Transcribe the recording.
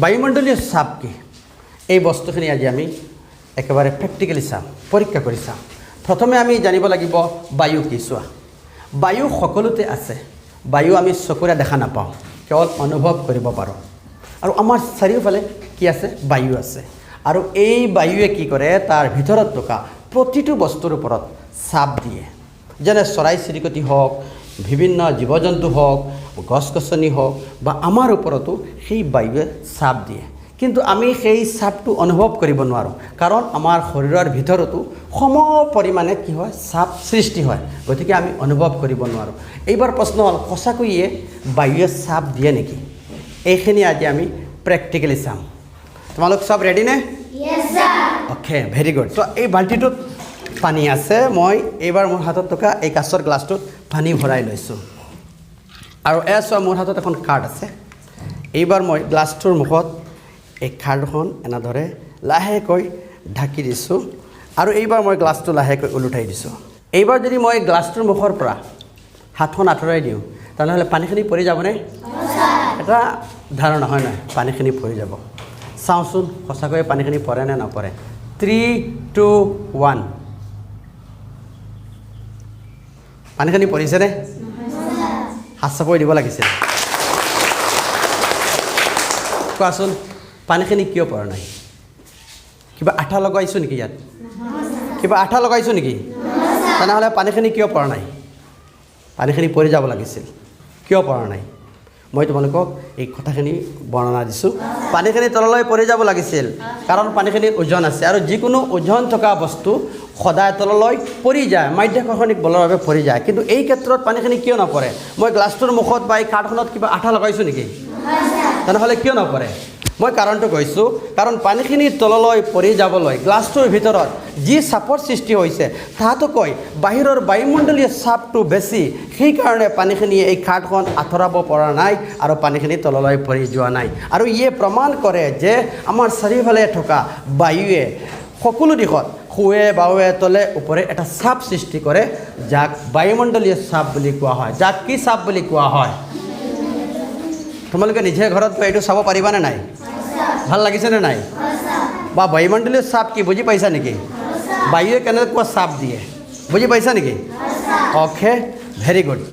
বায়ুমণ্ডলীয় চাপ কি এই বস্তুখিনি আজি আমি একেবাৰে প্ৰেক্টিকেলি চাম, পৰীক্ষা কৰি চাম। প্ৰথমে আমি জানিব লাগিব বায়ু কি। চোৱা, বায়ু সকলোতে আছে। বায়ু আমি চকুৰে দেখা নাপাওঁ, কেৱল অনুভৱ কৰিব পাৰোঁ। আৰু আমাৰ চাৰিওফালে কি আছে? বায়ু আছে। আৰু এই বায়ুৱে কি কৰে? তাৰ ভিতৰত থকা প্ৰতিটো বস্তুৰ ওপৰত চাপ দিয়ে। যেনে চৰাই চিৰিকটি হওক, বিভিন্ন জীৱ জন্তু হওক, গছ গছনি হওক বা আমাৰ ওপৰতো সেই বায়ুৱে চাপ দিয়ে। কিন্তু আমি সেই চাপটো অনুভৱ কৰিব নোৱাৰোঁ, কাৰণ আমাৰ শৰীৰৰ ভিতৰতো সম পৰিমাণে কি হয়? চাপ সৃষ্টি হয়। গতিকে আমি অনুভৱ কৰিব নোৱাৰোঁ। এইবাৰ প্ৰশ্ন হ'ল, সঁচাকৈয়ে বায়ুৱে চাপ দিয়ে নেকি? এইখিনি আজি আমি প্ৰেক্টিকেলি চাম। তোমালোক চব ৰেডিনে? Okay, very good. ত' এই বাল্টিটোত পানী আছে। মই এইবাৰ মোৰ হাতত থকা এই কাঁচৰ গ্লাছটোত পানী ভৰাই লৈছোঁ। আৰু চোৱা, মোৰ হাতত এখন কাৰ্ড আছে। এইবাৰ মই গ্লাছটোৰ মুখত এই কাৰ্ডখন এনেদৰে লাহেকৈ ঢাকি দিছোঁ। আৰু এইবাৰ মই গ্লাছটো লাহেকৈ ওলোটাই দিছোঁ। এইবাৰ যদি মই গ্লাছটোৰ মুখৰ পৰা হাতখন আঁতৰাই দিওঁ, তেনেহ'লে পানীখিনি পৰি যাবনে? এটা ধাৰণা হয় নহয়, পানীখিনি পৰি যাব। চাওঁচোন সঁচাকৈয়ে পানীখিনি পৰে নে নপৰে। 3, 2, 1। পানীখিনি পৰিছেনে? হাত চাপৰি দিব লাগিছিল। কোৱাচোন, পানীখিনি কিয় পৰা নাই? কিবা আঠা লগাইছোঁ নেকি ইয়াত? কিবা আঠা লগাইছোঁ নেকি? তেনেহ'লে পানীখিনি কিয় পৰা নাই? পানীখিনি পৰি যাব লাগিছিল। কিয় পৰা নাই? মই তোমালোকক এই কথাখিনি বৰ্ণনা দিছোঁ। পানীখিনি তললৈ পৰি যাব লাগিছিল, কাৰণ পানীখিনিৰ ওজন আছে। আৰু যিকোনো ওজন থকা বস্তু সদায় তললৈ পৰি যায়, মাধ্যাকৰ্ষণিক বলৰ বাবে পৰি যায়। কিন্তু এই ক্ষেত্ৰত পানীখিনি কিয় নপৰে? মই গ্লাছটোৰ মুখত বা এই কাৰ্ডখনত কিবা আঠা লগাইছোঁ নেকি? তেনেহ'লে কিয় নপৰে? মই কাৰণটো কৈছোঁ, কাৰণ পানীখিনি তললৈ পৰি যাবলৈ গ্লাছটোৰ ভিতৰত যি চাপৰ সৃষ্টি হৈছে তাতকৈ বাহিৰৰ বায়ুমণ্ডলীয় চাপটো বেছি। সেইকাৰণে পানীখিনি এই কাৰ্ডখন আঁতৰাব পৰা নাই আৰু পানীখিনি তললৈ পৰি যোৱা নাই। আৰু ইয়ে প্ৰমাণ কৰে যে আমাৰ চাৰিওফালে থকা বায়ুৱে সকলো দিশত সোঁৱে বাৱে তলে ওপৰে এটা চাপ সৃষ্টি কৰে, যাক বায়ুমণ্ডলীয় চাপ বুলি কোৱা হয়। যাক কি চাপ বুলি কোৱা হয়? তোমালোকে নিজে ঘৰত গৈ এইটো চাব পাৰিবানে নাই? ভাল লাগিছেনে নাই? বা বায়ুমণ্ডলীয় চাপ কি বুজি পাইছা নেকি? বায়ুৱে কেনেকুৱা চাপ দিয়ে বুজি পাইছা নেকি? Okay, very good.